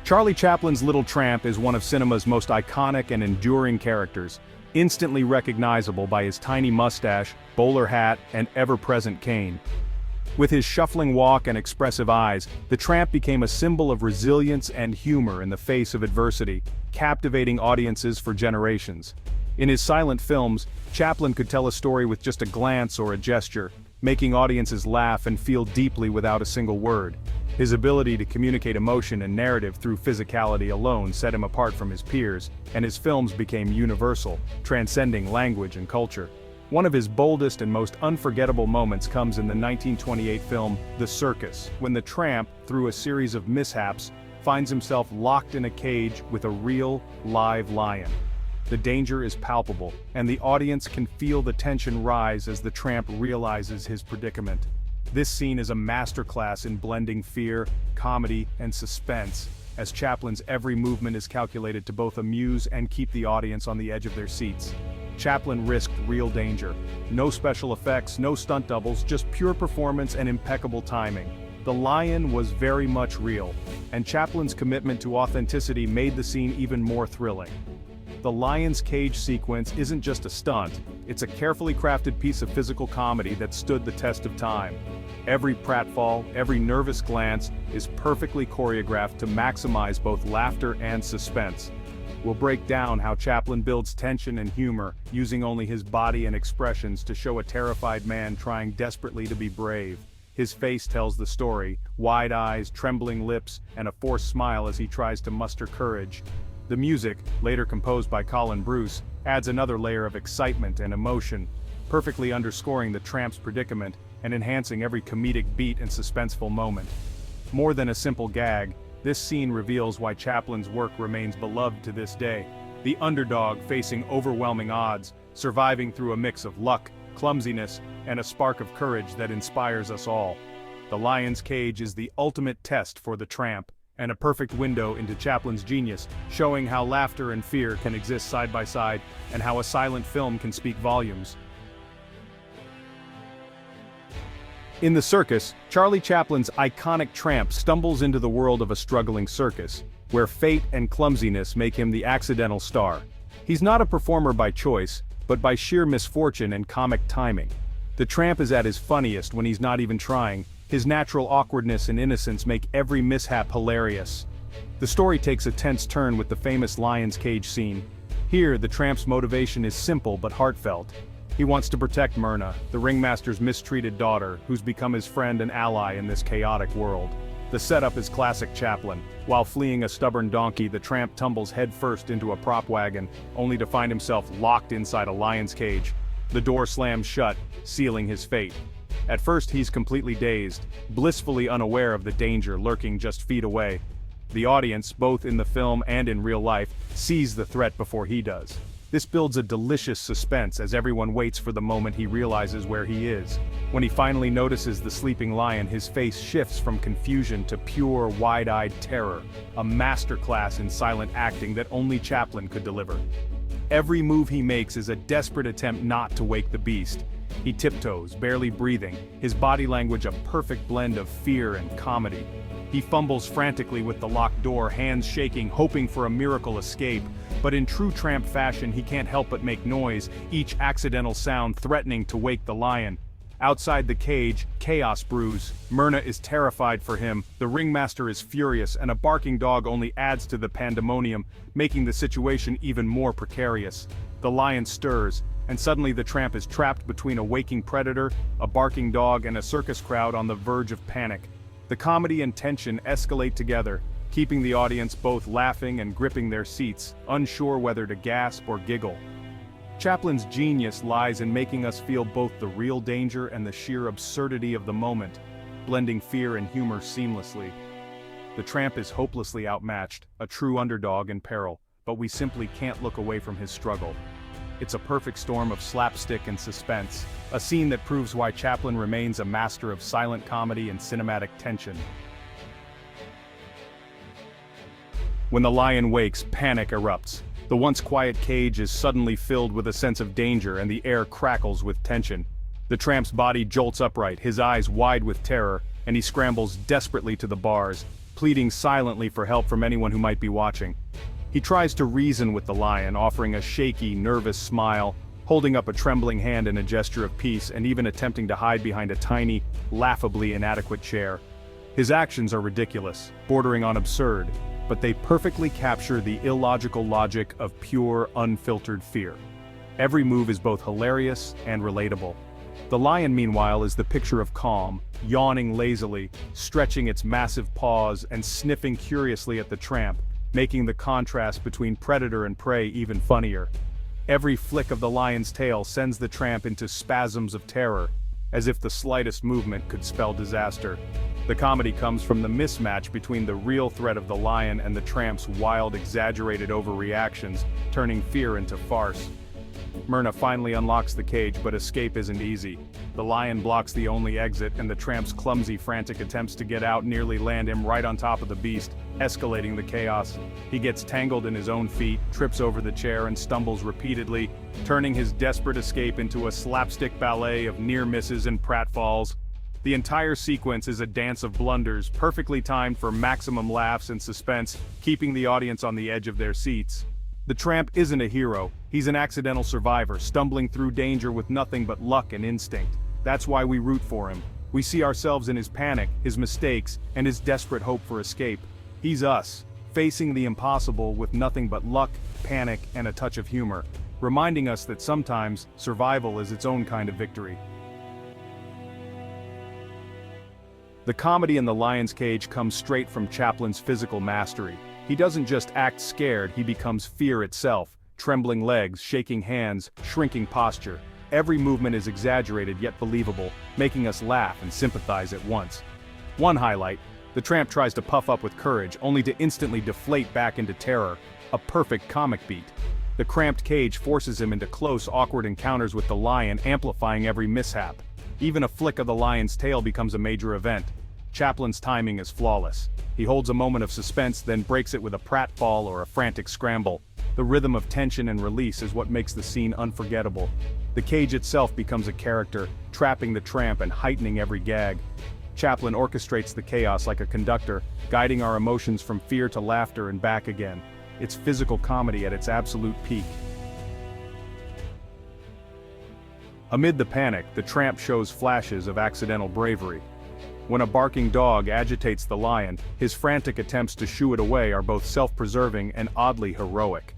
Charlie Chaplin's Little Tramp is one of cinema's most iconic and enduring characters, instantly recognizable by his tiny mustache, bowler hat, and ever-present cane. With his shuffling walk and expressive eyes, the Tramp became a symbol of resilience and humor in the face of adversity, captivating audiences for generations. In his silent films, Chaplin could tell a story with just a glance or a gesture, making audiences laugh and feel deeply without a single word. His ability to communicate emotion and narrative through physicality alone set him apart from his peers, and his films became universal, transcending language and culture. One of his boldest and most unforgettable moments comes in the 1928 film The Circus, when the Tramp, through a series of mishaps, finds himself locked in a cage with a real, live lion. The danger is palpable, and the audience can feel the tension rise as the Tramp realizes his predicament. This scene is a masterclass in blending fear, comedy, and suspense, as Chaplin's every movement is calculated to both amuse and keep the audience on the edge of their seats. Chaplin risked real danger. No special effects, no stunt doubles, just pure performance and impeccable timing. The lion was very much real, and Chaplin's commitment to authenticity made the scene even more thrilling. The lion's cage sequence isn't just a stunt, it's a carefully crafted piece of physical comedy that stood the test of time. Every pratfall, every nervous glance is perfectly choreographed to maximize both laughter and suspense. We'll break down how Chaplin builds tension and humor, using only his body and expressions to show a terrified man trying desperately to be brave. His face tells the story, wide eyes, trembling lips, and a forced smile as he tries to muster courage. The music, later composed by Colin Bruce, adds another layer of excitement and emotion, perfectly underscoring the Tramp's predicament and enhancing every comedic beat and suspenseful moment. More than a simple gag, this scene reveals why Chaplin's work remains beloved to this day. The underdog facing overwhelming odds, surviving through a mix of luck, clumsiness, and a spark of courage that inspires us all. The lion's cage is the ultimate test for the Tramp, and a perfect window into Chaplin's genius, showing how laughter and fear can exist side by side, and how a silent film can speak volumes. In The Circus, Charlie Chaplin's iconic Tramp stumbles into the world of a struggling circus, where fate and clumsiness make him the accidental star. He's not a performer by choice, but by sheer misfortune and comic timing. The Tramp is at his funniest when he's not even trying. His natural awkwardness and innocence make every mishap hilarious. The story takes a tense turn with the famous lion's cage scene. Here, the Tramp's motivation is simple but heartfelt. He wants to protect Myrna, the ringmaster's mistreated daughter, who's become his friend and ally in this chaotic world. The setup is classic Chaplin. While fleeing a stubborn donkey, the Tramp tumbles headfirst into a prop wagon, only to find himself locked inside a lion's cage. The door slams shut, sealing his fate. At first he's completely dazed, blissfully unaware of the danger lurking just feet away. The audience, both in the film and in real life, sees the threat before he does. This builds a delicious suspense as everyone waits for the moment he realizes where he is. When he finally notices the sleeping lion, his face shifts from confusion to pure, wide-eyed terror, a masterclass in silent acting that only Chaplin could deliver. Every move he makes is a desperate attempt not to wake the beast. He tiptoes, barely breathing, his body language a perfect blend of fear and comedy. He fumbles frantically with the locked door, hands shaking, hoping for a miracle escape. But in true Tramp fashion, he can't help but make noise, each accidental sound threatening to wake the lion. Outside the cage, chaos brews. Myrna is terrified for him, the ringmaster is furious, and a barking dog only adds to the pandemonium, making the situation even more precarious. The lion stirs, and suddenly the Tramp is trapped between a waking predator, a barking dog, and a circus crowd on the verge of panic. The comedy and tension escalate together, keeping the audience both laughing and gripping their seats, unsure whether to gasp or giggle. Chaplin's genius lies in making us feel both the real danger and the sheer absurdity of the moment, blending fear and humor seamlessly. The Tramp is hopelessly outmatched, a true underdog in peril, but we simply can't look away from his struggle. It's a perfect storm of slapstick and suspense, a scene that proves why Chaplin remains a master of silent comedy and cinematic tension. When the lion wakes, panic erupts. The once quiet cage is suddenly filled with a sense of danger and the air crackles with tension. The Tramp's body jolts upright, his eyes wide with terror, and he scrambles desperately to the bars. pleading silently for help from anyone who might be watching. He tries to reason with the lion, offering a shaky, nervous smile, holding up a trembling hand in a gesture of peace, and even attempting to hide behind a tiny, laughably inadequate chair. His actions are ridiculous, bordering on absurd, but they perfectly capture the illogical logic of pure, unfiltered fear. Every move is both hilarious and relatable. The lion, meanwhile, is the picture of calm, yawning lazily, stretching its massive paws and sniffing curiously at the tramp, making the contrast between predator and prey even funnier. Every flick of the lion's tail sends the tramp into spasms of terror, as if the slightest movement could spell disaster. The comedy comes from the mismatch between the real threat of the lion and the tramp's wild, exaggerated overreactions, turning fear into farce. Myrna finally unlocks the cage, but escape isn't easy. The lion blocks the only exit, and the tramp's clumsy, frantic attempts to get out nearly land him right on top of the beast, escalating the chaos. He gets tangled in his own feet, trips over the chair, and stumbles repeatedly, turning his desperate escape into a slapstick ballet of near misses and pratfalls. The entire sequence is a dance of blunders, perfectly timed for maximum laughs and suspense, keeping the audience on the edge of their seats. The tramp isn't a hero, he's an accidental survivor, stumbling through danger with nothing but luck and instinct. That's why we root for him. We see ourselves in his panic, his mistakes, and his desperate hope for escape. He's us, facing the impossible with nothing but luck, panic, and a touch of humor, reminding us that sometimes survival is its own kind of victory. The comedy in The Lion's Cage comes straight from Chaplin's physical mastery. He doesn't just act scared, he becomes fear itself, trembling legs, shaking hands, shrinking posture. Every movement is exaggerated yet believable, making us laugh and sympathize at once. One highlight: the tramp tries to puff up with courage, only to instantly deflate back into terror, a perfect comic beat. The cramped cage forces him into close, awkward encounters with the lion, amplifying every mishap. Even a flick of the lion's tail becomes a major event. Chaplin's timing is flawless. He holds a moment of suspense, then breaks it with a pratfall or a frantic scramble. The rhythm of tension and release is what makes the scene unforgettable. The cage itself becomes a character, trapping the tramp and heightening every gag. Chaplin orchestrates the chaos like a conductor, guiding our emotions from fear to laughter and back again. It's physical comedy at its absolute peak. Amid the panic, the tramp shows flashes of accidental bravery. When a barking dog agitates the lion, his frantic attempts to shoo it away are both self-preserving and oddly heroic.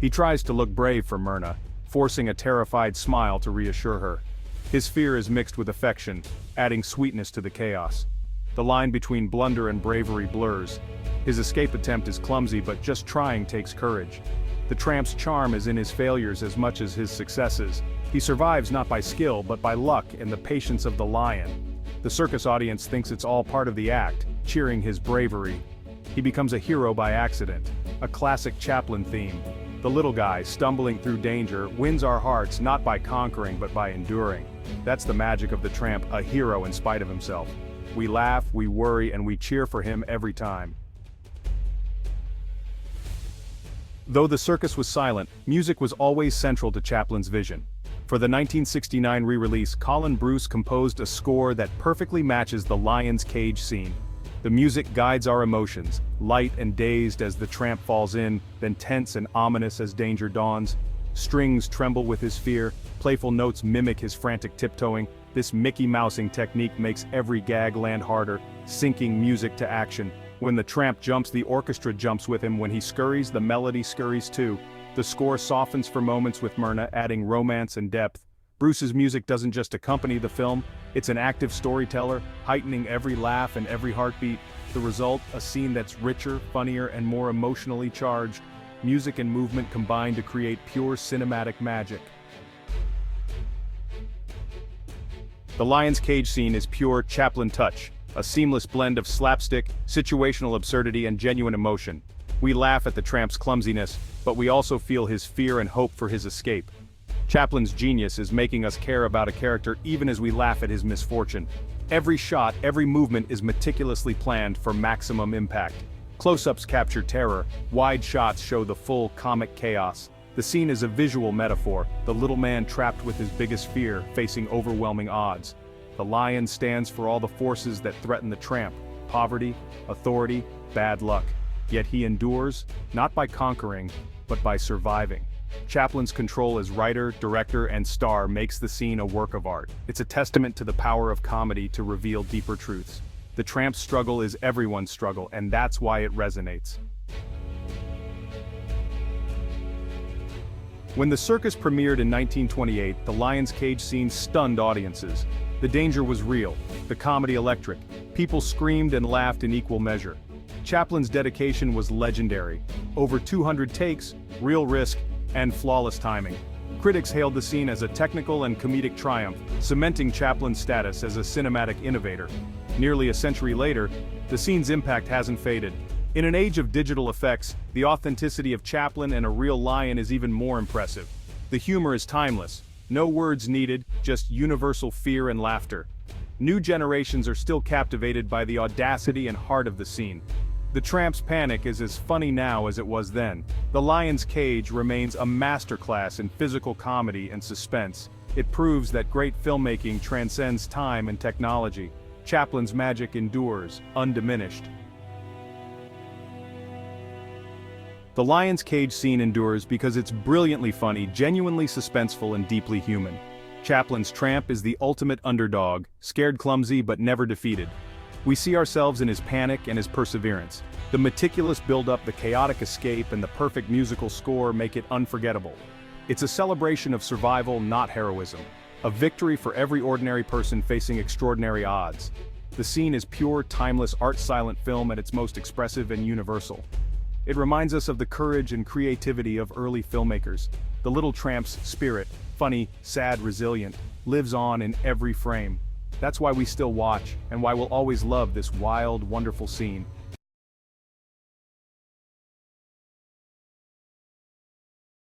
He tries to look brave for Myrna, forcing a terrified smile to reassure her. His fear is mixed with affection, adding sweetness to the chaos. The line between blunder and bravery blurs. His escape attempt is clumsy, but just trying takes courage. The tramp's charm is in his failures as much as his successes. He survives not by skill but by luck and the patience of the lion. The circus audience thinks it's all part of the act, cheering his bravery. He becomes a hero by accident, a classic Chaplin theme. The little guy, stumbling through danger, wins our hearts not by conquering but by enduring. That's the magic of the tramp, a hero in spite of himself. We laugh, we worry, and we cheer for him every time. Though the circus was silent, music was always central to Chaplin's vision. For the 1969 re-release, Colin Bruce composed a score that perfectly matches the lion's cage scene. The music guides our emotions, light and dazed as the tramp falls in, then tense and ominous as danger dawns. Strings tremble with his fear, playful notes mimic his frantic tiptoeing. This Mickey Mousing technique makes every gag land harder, syncing music to action. When the tramp jumps, the orchestra jumps with him. When he scurries, the melody scurries too. The score softens for moments with Myrna, adding romance and depth. Bruce's music doesn't just accompany the film, it's an active storyteller, heightening every laugh and every heartbeat. The result, a scene that's richer, funnier, and more emotionally charged. Music and movement combine to create pure cinematic magic. The lion's cage scene is pure Chaplin touch, a seamless blend of slapstick, situational absurdity, and genuine emotion. We laugh at the tramp's clumsiness, but we also feel his fear and hope for his escape. Chaplin's genius is making us care about a character even as we laugh at his misfortune. Every shot, every movement is meticulously planned for maximum impact. Close-ups capture terror, wide shots show the full comic chaos. The scene is a visual metaphor, the little man trapped with his biggest fear, facing overwhelming odds. The lion stands for all the forces that threaten the tramp, poverty, authority, bad luck. Yet he endures, not by conquering, but by surviving. Chaplin's control as writer, director, and star makes the scene a work of art. It's a testament to the power of comedy to reveal deeper truths. The Tramp's struggle is everyone's struggle, and that's why it resonates. When the circus premiered in 1928, the lion's cage scene stunned audiences. The danger was real, the comedy electric. People screamed and laughed in equal measure. Chaplin's dedication was legendary. Over 200 takes, real risk, and flawless timing. Critics hailed the scene as a technical and comedic triumph, cementing Chaplin's status as a cinematic innovator. Nearly a century later, the scene's impact hasn't faded. In an age of digital effects, the authenticity of Chaplin and a real lion is even more impressive. The humor is timeless. No words needed, just universal fear and laughter. New generations are still captivated by the audacity and heart of the scene. The Tramp's panic is as funny now as it was then. The Lion's Cage remains a masterclass in physical comedy and suspense. It proves that great filmmaking transcends time and technology. Chaplin's magic endures, undiminished. The Lion's Cage scene endures because it's brilliantly funny, genuinely suspenseful, and deeply human. Chaplin's Tramp is the ultimate underdog, scared, clumsy, but never defeated. We see ourselves in his panic and his perseverance. The meticulous build-up, the chaotic escape, and the perfect musical score make it unforgettable. It's a celebration of survival, not heroism. A victory for every ordinary person facing extraordinary odds. The scene is pure, timeless art-silent film at its most expressive and universal. It reminds us of the courage and creativity of early filmmakers. The Little Tramp's spirit, funny, sad, resilient, lives on in every frame. That's why we still watch, and why we'll always love this wild, wonderful scene.